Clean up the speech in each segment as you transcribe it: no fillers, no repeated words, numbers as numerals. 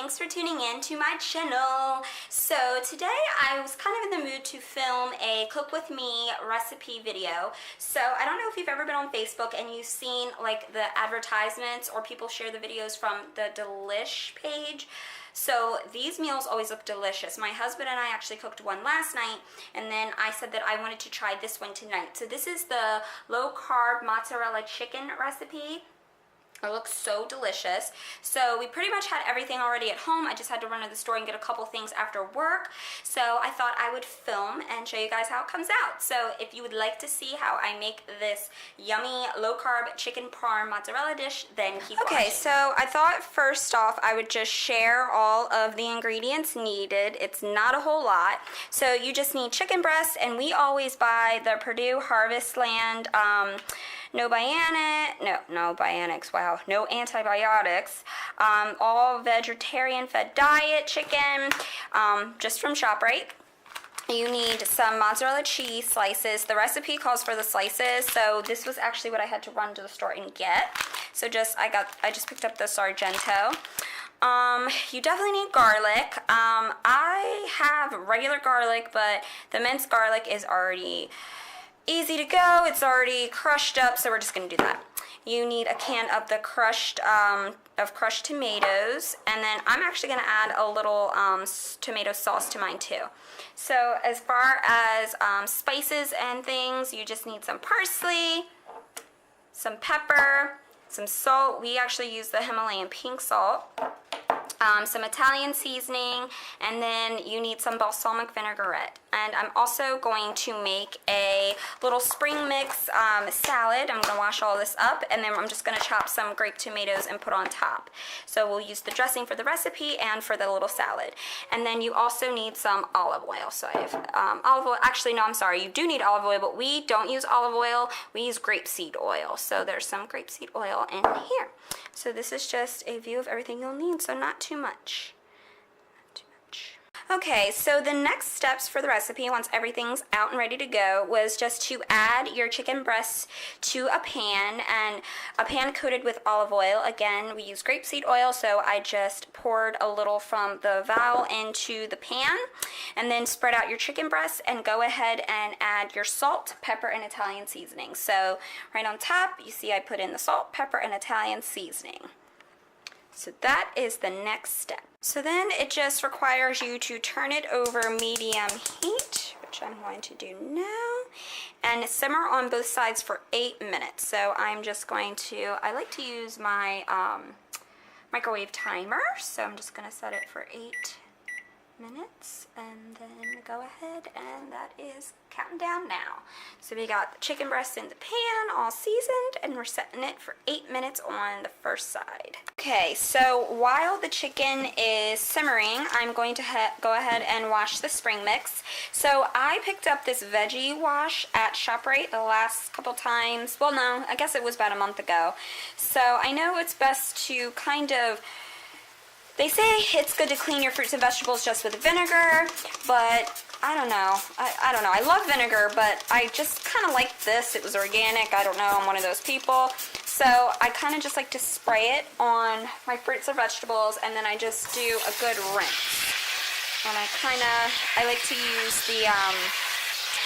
thanks for tuning in to my channel. So today I was kind of in the mood to film a cook with me recipe video. So I don't know if you've ever been on Facebook and you've seen like the advertisements or people share the videos from the Delish page. So these meals always look delicious. My husband and I actually cooked one last night, and then I said that I wanted to try this one tonight. So this is the low carb mozzarella chicken recipe. It looks so delicious. So we pretty much had everything already at home. I just had to run to the store and get a couple things after work. So I thought I would film and show you guys how it comes out. So if you would like to see how I make this yummy low carb chicken parm mozzarella dish, then keep watching. Okay, so I thought first off I would just share all of the ingredients needed. It's not a whole lot. So you just need chicken breast, and we always buy the Purdue Harvest Land no antibiotics, all vegetarian fed diet chicken, just from ShopRite. You need some mozzarella cheese slices. The recipe calls for the slices, so this was actually what I had to run to the store and get. So I just picked up the Sargento. You definitely need garlic. I have regular garlic, but the minced garlic is already easy to go. It's already crushed up, so we're just going to do that. You need a can of the crushed tomatoes, and then I'm actually going to add a little tomato sauce to mine too. So as far as spices and things, you just need some parsley, some pepper, some salt. We actually use the Himalayan pink salt. Some Italian seasoning, and then you need some balsamic vinaigrette. And I'm also going to make a little spring mix salad. I'm going to wash all this up, and then I'm just going to chop some grape tomatoes and put on top. So we'll use the dressing for the recipe and for the little salad. And then you also need some olive oil. So I have olive oil. Actually, no, I'm sorry. You do need olive oil, but we don't use olive oil. We use grapeseed oil. So there's some grapeseed oil in here. So this is just a view of everything you'll need, so not too much. Okay, so the next steps for the recipe, once everything's out and ready to go, was just to add your chicken breasts to a pan, and a pan coated with olive oil. Again, we use grapeseed oil, so I just poured a little from the vial into the pan, and then spread out your chicken breasts and go ahead and add your salt, pepper, and Italian seasoning. So right on top, you see I put in the salt, pepper, and Italian seasoning. So that is the next step. So then it just requires you to turn it over medium heat, which I'm going to do now, and simmer on both sides for 8 minutes. So I'm just going to, I like to use my microwave timer, so I'm just going to set it for 8 minutes, and then go ahead, and that is counting down now. So we got the chicken breast in the pan, all seasoned, and we're setting it for 8 minutes on the first side. Okay, so while the chicken is simmering, I'm going to go ahead and wash the spring mix. So I picked up this veggie wash at ShopRite the last couple times. Well, no, I guess it was about a month ago. So I know it's best to kind of, they say it's good to clean your fruits and vegetables just with vinegar, but I don't know. I don't know. I love vinegar, but I just kind of like this. It was organic. I don't know. I'm one of those people. So I kind of just like to spray it on my fruits or vegetables, and then I just do a good rinse. And I like to use the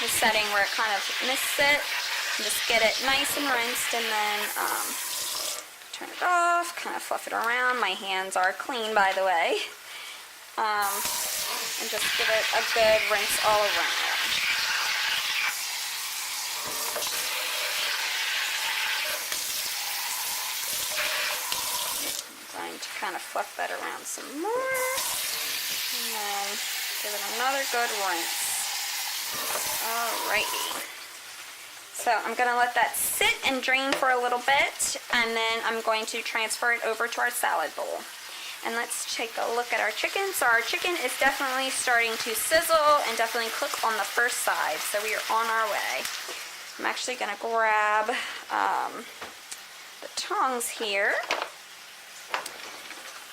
setting where it kind of mists it, and just get it nice and rinsed, and then turn it off, kind of fluff it around. My hands are clean, by the way. And just give it a good rinse all around. I'm going to kind of fluff that around some more, and then give it another good rinse. Alrighty. So I'm going to let that sit and drain for a little bit, and then I'm going to transfer it over to our salad bowl. And let's take a look at our chicken. So our chicken is definitely starting to sizzle and definitely cook on the first side. So we are on our way. I'm actually going to grab the tongs here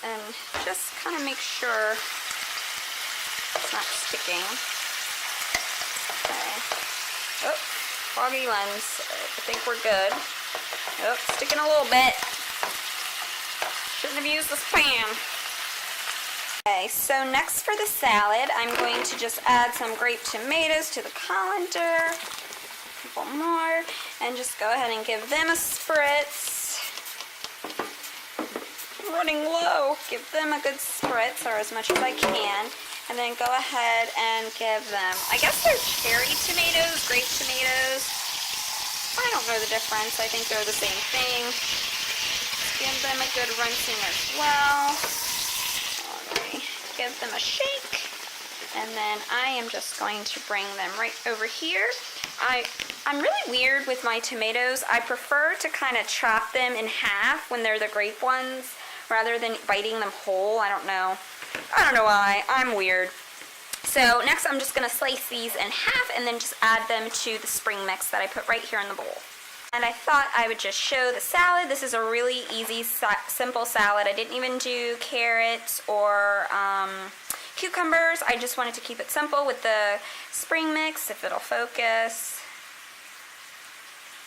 and just kind of make sure it's not sticking. Okay. Oh, foggy lens. I think we're good. Oh, sticking a little bit. Shouldn't have used this pan. Okay, so next for the salad, I'm going to just add some grape tomatoes to the colander, a couple more, and just go ahead and give them a spritz. I'm running low. Give them a good spritz, or as much as I can, and then go ahead and give them, I guess they're cherry tomatoes, grape tomatoes. I don't know the difference. I think they're the same thing. Give them a good rinsing as well. Give them a shake, and then I am just going to bring them right over here. I'm really weird with my tomatoes. I prefer to kind of chop them in half when they're the grape ones rather than biting them whole. I don't know why. I'm weird. So next I'm just going to slice these in half and then just add them to the spring mix that I put right here in the bowl. And I thought I would just show the salad. This is a really easy, simple salad. I didn't even do carrots or cucumbers. I just wanted to keep it simple with the spring mix, if it'll focus.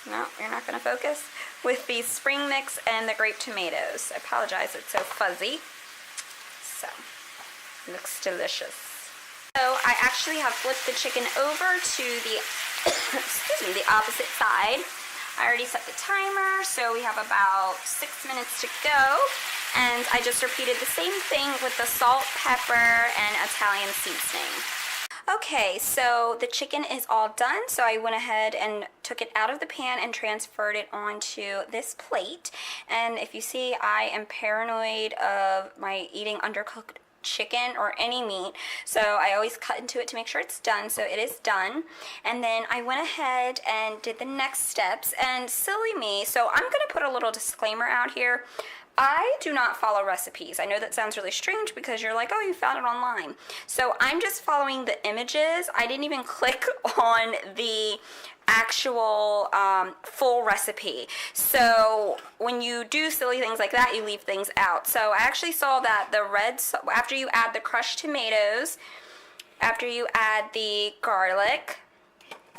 No, you're not going to focus. With the spring mix and the grape tomatoes. I apologize, it's so fuzzy. So, looks delicious. So I actually have flipped the chicken over to the, excuse me, the opposite side. I already set the timer, so we have about 6 minutes to go, and I just repeated the same thing with the salt, pepper, and Italian seasoning. Okay, so the chicken is all done, so I went ahead and took it out of the pan and transferred it onto this plate, and if you see, I am paranoid of my eating undercooked chicken or any meat, so I always cut into it to make sure it's done. So it is done, and then I went ahead and did the next steps, and silly me, so I'm gonna put a little disclaimer out here. I do not follow recipes. I know that sounds really strange because you're like, oh, you found it online. So I'm just following the images. I didn't even click on the actual full recipe. So when you do silly things like that, you leave things out. So I actually saw that the after you add the crushed tomatoes, after you add the garlic,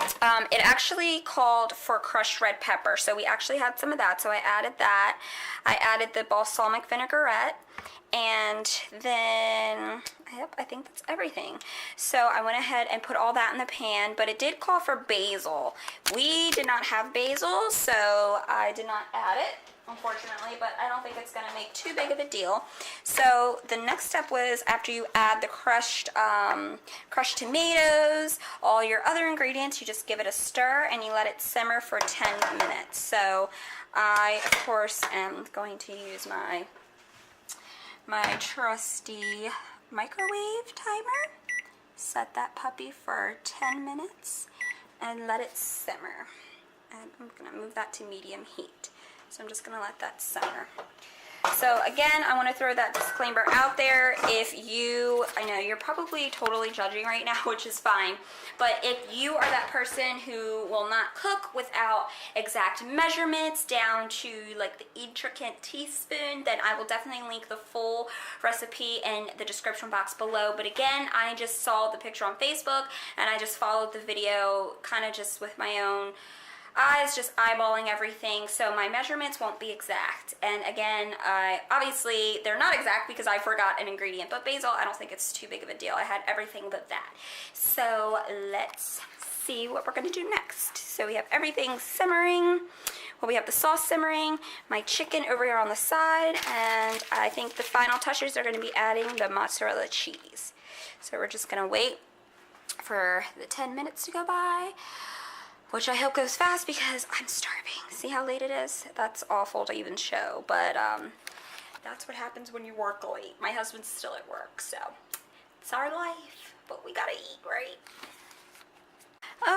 it actually called for crushed red pepper, so we actually had some of that, so I added that. I added the balsamic vinaigrette, and then, yep, I think that's everything. So I went ahead and put all that in the pan, but it did call for basil. We did not have basil, so I did not add it, unfortunately, but I don't think it's going to make too big of a deal. So the next step was, after you add the crushed tomatoes, all your other ingredients, you just give it a stir and you let it simmer for 10 minutes. So I, of course, am going to use my trusty microwave timer. Set that puppy for 10 minutes and let it simmer. And I'm going to move that to medium heat. So I'm just going to let that simmer. So again, I want to throw that disclaimer out there. If you, I know you're probably totally judging right now, which is fine, but if you are that person who will not cook without exact measurements down to like the intricate teaspoon, then I will definitely link the full recipe in the description box below. But again, I just saw the picture on Facebook and I just followed the video kind of just with my own eyes, just eyeballing everything, so my measurements won't be exact. And again, obviously they're not exact because I forgot an ingredient, but basil, I don't think it's too big of a deal. I had everything but that. So let's see what we're going to do next. So we have everything simmering. Well, we have the sauce simmering, my chicken over here on the side, and I think the final touches are going to be adding the mozzarella cheese. So we're just going to wait for the 10 minutes to go by, which I hope goes fast because I'm starving. See how late it is? That's awful to even show, but that's what happens when you work late. My husband's still at work, so it's our life, but we gotta eat, right?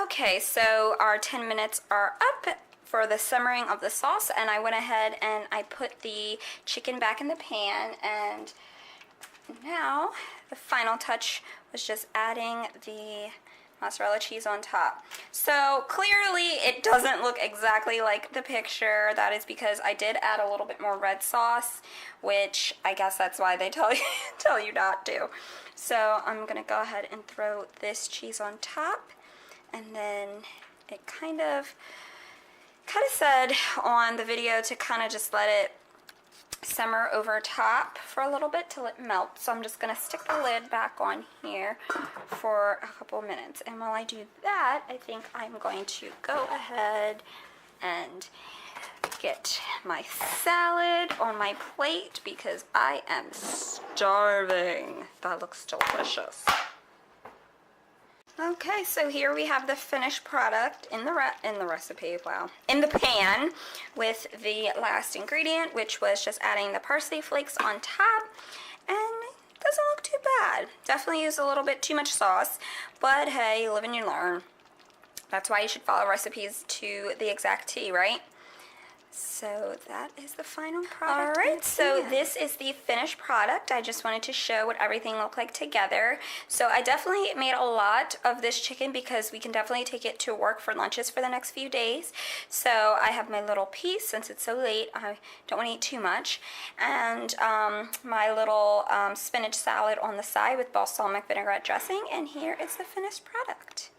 Okay, so our 10 minutes are up for the simmering of the sauce, and I went ahead and I put the chicken back in the pan, and now the final touch was just adding the mozzarella cheese on top. So clearly it doesn't look exactly like the picture. That is because I did add a little bit more red sauce, which I guess that's why they tell you not to. So I'm gonna go ahead and throw this cheese on top, and then it kind of said on the video to kind of just let it simmer over top for a little bit till it melts. So I'm just going to stick the lid back on here for a couple of minutes. And while I do that, I think I'm going to go ahead and get my salad on my plate because I am starving. That looks delicious. Okay, so here we have the finished product in the recipe, wow, in the pan with the last ingredient, which was just adding the parsley flakes on top, and it doesn't look too bad. Definitely used a little bit too much sauce, but hey, you live and you learn. That's why you should follow recipes to the exact T, right? So that is the final product. Alright, so this is the finished product. I just wanted to show what everything looked like together. So I definitely made a lot of this chicken because we can definitely take it to work for lunches for the next few days. So I have my little piece, since it's so late, I don't want to eat too much. And my little spinach salad on the side with balsamic vinaigrette dressing. And here is the finished product.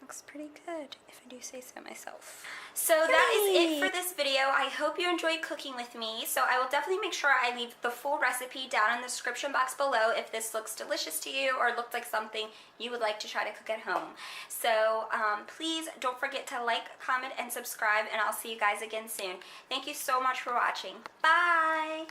Looks pretty good, if I do say so myself. So that is it for this video. I hope you enjoyed cooking with me. So I will definitely make sure I leave the full recipe down in the description box below if this looks delicious to you or looked like something you would like to try to cook at home. So please don't forget to like, comment, and subscribe, and I'll see you guys again soon. Thank you so much for watching. Bye!